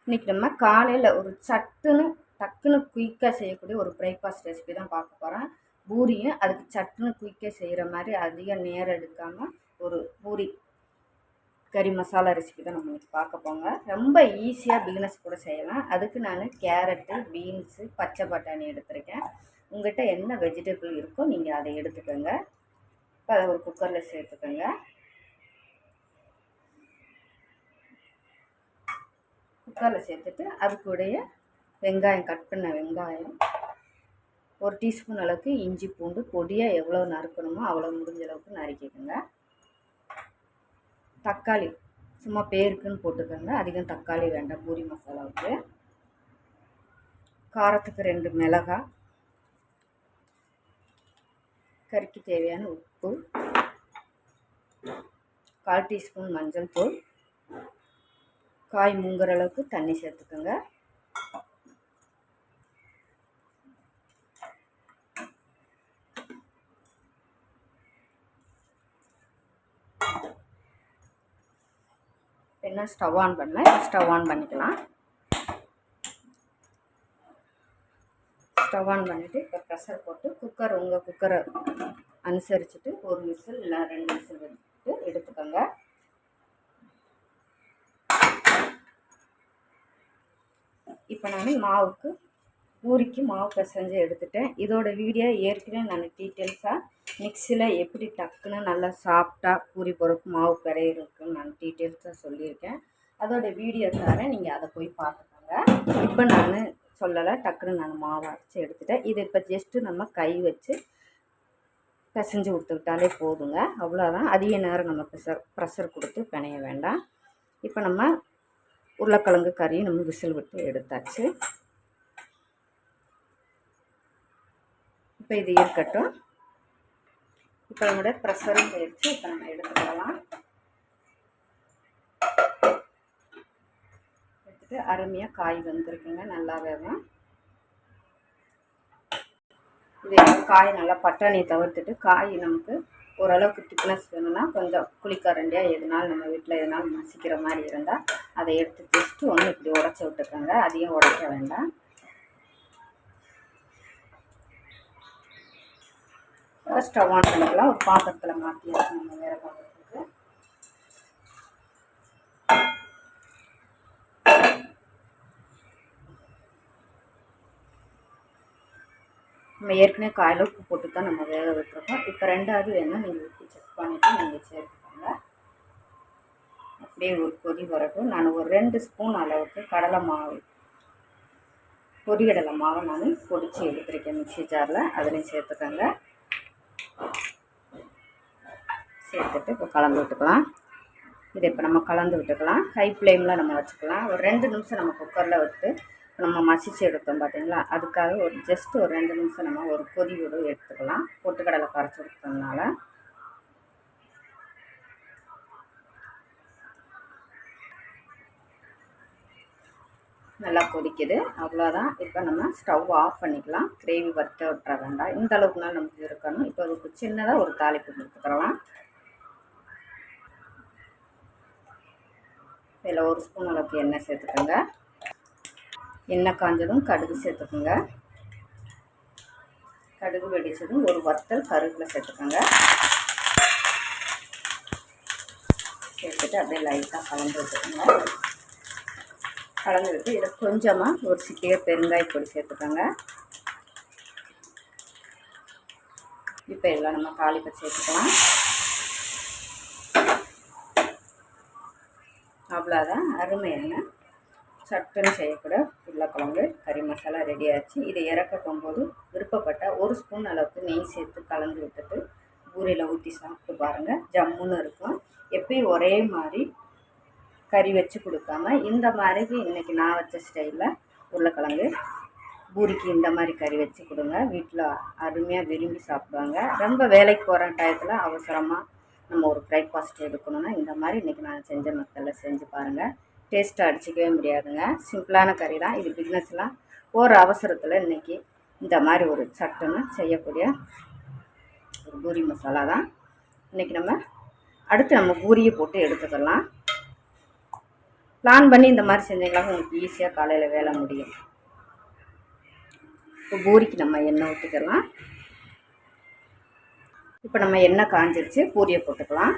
இன்றைக்கி நம்ம காலையில் ஒரு டக்குன்னு குயிக்காக செய்யக்கூடிய ஒரு பிரேக்ஃபாஸ்ட் ரெசிபி தான் பார்க்க போகிறேன். பூரியும் அதுக்கு சட்டுன்னு குயிக்காக செய்கிற மாதிரி அதிக நேரம் எடுக்காமல் ஒரு பூரி கறி மசாலா ரெசிபி தான் நம்ம இன்றைக்கி பார்க்க போங்க. ரொம்ப ஈஸியாக பிகினர்ஸ் கூட செய்யலாம். அதுக்கு நான் கேரட்டு, பீன்ஸு, பச்சை பட்டாணி எடுத்துருக்கேன். உங்கள்கிட்ட என்ன வெஜிடபிள் இருக்கோ நீங்கள் அதை எடுத்துக்கோங்க. இப்போ அதை ஒரு குக்கரில் சேர்த்துக்கோங்க. குக்கரில் சேர்த்துட்டு அதுக்குடைய வெங்காயம், கட் பண்ண வெங்காயம், ஒரு டீஸ்பூன் அளவுக்கு இஞ்சி பூண்டு பொடியாக எவ்வளோ நறுக்கணுமோ அவ்வளோ முடிஞ்ச அளவுக்கு நறுக்கிக்கோங்க. தக்காளி சும்மா பேருக்குன்னு போட்டுக்கோங்க, அதிகம் தக்காளி வேண்டாம் பூரி மசாலாவுக்கு. காரத்துக்கு 2 மிளகாய், கறிக்கு தேவையான உப்பு, 1/4 டீஸ்பூன் மஞ்சள் தூள், காய் மூங்குற அளவுக்கு தண்ணி சேர்த்துக்கோங்க. என்ன ஸ்டவ் ஆன் பண்ணல, ஸ்டவ் ஆன் பண்ணிக்கலாம். ஸ்டவ் ஆன் பண்ணிவிட்டு இப்போ ப்ரெஷர் போட்டு உங்கள் குக்கரை அனுசரிச்சுட்டு 1 விசில் இல்லை 2 விசில் வச்சுட்டு எடுத்துக்கோங்க. இப்போ நான் பூரிக்கு மாவு பிசைஞ்சு எடுத்துட்டேன். இதோட வீடியோ ஏற்கனவே நான் டீட்டெயில்ஸாக மிக்சியில் எப்படி டக்குன்னு நல்லா சாஃப்டாக பூரி பொறுப்பு மாவு பிறையிருக்குன்னு நான் டீட்டெயில்ஸாக சொல்லியிருக்கேன். அதோட வீடியோ தரேன், நீங்கள் அதை போய் பார்த்துக்கோங்க. இப்போ நான் சொல்லலை, டக்குன்னு நான் மாவு அரைச்சி எடுத்துட்டேன். இது இப்போ ஜஸ்ட்டு நம்ம கை வச்சு பிசைஞ்சு கொடுத்துக்கிட்டாலே போதுங்க, அவ்வளோதான். அதிக நேரம் நம்ம ப்ரெஷர் கொடுத்து பிணைய வேண்டாம். இப்போ நம்ம உருளைக்கிழங்கு கறி நம்ம விசில் விட்டு எடுத்தாச்சு. இப்போ இது இருக்கட்டும். இப்போ நம்மளோட ப்ரெஷரும் போயிடுச்சு. இப்போ நம்ம எடுத்துக்கலாம். எடுத்துட்டு அருமையாக காய் வந்துருக்குங்க, நல்லா வேகும். இது காய் நல்லா பட்டாணியை தவிர்த்துட்டு காய் நமக்கு ஓரளவுக்கு திக்னஸ் வேணும்னா கொஞ்சம் புளிக்கரண்டியாக எதுனாலும் நம்ம வீட்டில் எதுனாலும் மசிக்கிற மாதிரி இருந்தால் அதை எடுத்து ஜஸ்ட்டு ஒன்று இப்படி உடச்சி விட்டுக்கோங்க, அதிகம் உடைக்க வேண்டாம். ஸ்டவ் ஆன் பண்ணிக்கலாம். ஒரு பாத்திரத்தில் மாற்றி நம்ம வேறு பாத்திரத்துக்கு நம்ம ஏற்கனவே காயில் உப்பு போட்டு தான் நம்ம வேக விட்டுருக்கோம். இப்போ 2வது வேணும், நீங்கள் உப்பு செக் பண்ணிவிட்டு நீங்கள் சேர்த்துக்கோங்க. அப்படியே ஒரு கொதி வரட்டும். நான் ஒரு 2 ஸ்பூன் அளவுக்கு கடலை மாவு, பொரிகடலை மாவை நான் பொடிச்சு எடுத்துருக்கேன் மிக்ஸி ஜாரில், அதுலேயும் சேர்த்துக்கோங்க. சேர்த்துட்டு இப்போ கலந்து விட்டுக்கலாம். இதை இப்போ நம்ம கலந்து விட்டுக்கலாம். ஹை ஃப்ளேமில் நம்ம வச்சுக்கலாம். ஒரு 2 நிமிஷம் நம்ம குக்கரில் விட்டு நம்ம மசிச்சு எடுத்தோம் பார்த்தீங்களா, அதுக்காக ஒரு ஜஸ்ட் ஒரு 2 நிமிஷம் நம்ம ஒரு கொதி விட எடுத்துக்கலாம். பொட்டுக்கடலை கரைச்சி எடுத்ததுனால நல்லா கொதிக்குது, அவ்வளோதான். இப்போ நம்ம ஸ்டவ் ஆஃப் பண்ணிக்கலாம். கிரேவி வறுத்த விட்டுற வேண்டாம், இந்த அளவுக்குனாலும் நமக்கு இருக்கணும். இப்போ அதுக்கு சின்னதாக ஒரு தாளிப்பு கொடுத்துக்கலாம். இதில் 1 ஸ்பூன் அளவுக்கு எண்ணெய் சேர்த்துக்கோங்க. எண்ணெய் காஞ்சதும் கடுகு சேர்த்துக்கோங்க. கடுகு வெடிச்சதும் ஒரு வத்தல் கருவேப்பிலை சேர்த்துக்கோங்க. சேர்த்துட்டு அப்படியே லைட்டாக கலந்து விட்டுக்கோங்க. கலந்து விட்டு இதில் கொஞ்சமாக ஒரு சிட்டிகை பெருங்காய பொடி சேர்த்துக்கோங்க. இப்போ இதெல்லாம் நம்ம தாளிப்பை சேர்த்துக்கலாம். அவ்வளோதான், அருமையான சட்டுன்னு செய்யக்கூட உருளைக்கிழங்கு கறி மசாலா ரெடி ஆச்சு. இதை இறக்க போகும்போது விருப்பப்பட்ட 1 ஸ்பூன் அளவுக்கு நெய் சேர்த்து கலந்து விட்டுட்டு பூரியில் ஊற்றி சாப்பிட்டு பாருங்கள், ஜம்முன்னு இருக்கும். எப்பயும் ஒரே மாதிரி கறி வச்சு கொடுக்காம இந்த மாதிரிக்கு இன்றைக்கி நான் வச்ச ஸ்டைலில் உருளைக்கிழங்கு பூரிக்கு இந்த மாதிரி கறி வச்சு கொடுங்க. வீட்டில் அருமையாக விரும்பி சாப்பிடுவாங்க. ரொம்ப வேலைக்கு போகிற டயத்தில் அவசரமாக நம்ம ஒரு பிரேக்ஃபாஸ்ட் எடுக்கணுன்னா இந்த மாதிரி இன்றைக்கி நான் செஞ்ச மெத்தடில் செஞ்சு பாருங்கள். டேஸ்ட்டை அடிச்சிக்கவே முடியாதுங்க. சிம்பிளான கறி தான் இது. பிஸ்னஸ்லாம் ஒரு அவசரத்தில் இன்றைக்கி இந்த மாதிரி ஒரு சட்டுன்னு செய்யக்கூடிய ஒரு பூரி மசாலா தான் இன்றைக்கி நம்ம அடுத்து பூரியை போட்டு எடுத்துக்கலாம். பிளான் பண்ணி இந்த மாதிரி செஞ்சீங்கன்னா உங்களுக்கு ஈஸியாக காலையில் வேலை முடியும். இப்போ பூரிக்கு நம்ம எண்ணெய் ஊற்றிக்கலாம். இப்போ நம்ம எண்ணெய் காஞ்சிருச்சு, பூரியை போட்டுக்கலாம்.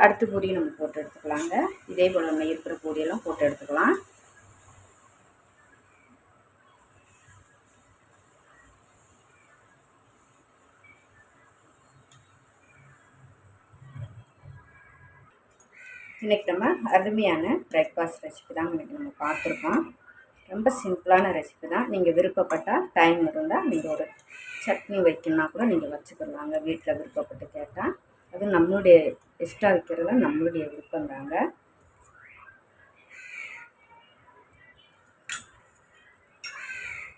அடுத்த பூரியை நம்ம போட்டு எடுத்துக்கலாங்க. இதே போல் நம்ம இருக்கிற பூரியெல்லாம் போட்டு எடுத்துக்கலாம். இன்றைக்கி நம்ம அருமையான பிரேக்ஃபாஸ்ட் ரெசிபி தான் இன்றைக்கி நம்ம பார்த்துருக்கோம். ரொம்ப சிம்பிளான ரெசிபி தான். நீங்கள் விருப்பப்பட்டால் டைம் இருந்தால் நீங்கள் ஒரு சட்னி வைக்கணுன்னா கூட நீங்கள் வச்சுக்கலாங்க, வீட்டில் விருப்பப்பட்டு கேட்டால். அது நம்மளுடைய எக்ஸ்ட்ரா வைக்கிறதுல நம்மளுடைய விருப்பம் தாங்க.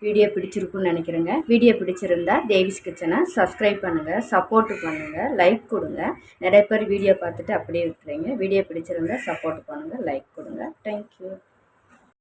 வீடியோ பிடிச்சிருக்குன்னு நினைக்கிறேங்க. வீடியோ பிடிச்சிருந்தா தேவிஸ் கிச்சனை சப்ஸ்கிரைப் பண்ணுங்கள், சப்போர்ட்டு பண்ணுங்கள், லைக் கொடுங்க. நிறைய பேர் வீடியோ பார்த்துட்டு அப்படியே விட்டுறீங்க. வீடியோ பிடிச்சிருந்தா சப்போர்ட் பண்ணுங்கள், லைக் கொடுங்க. தேங்க்யூ.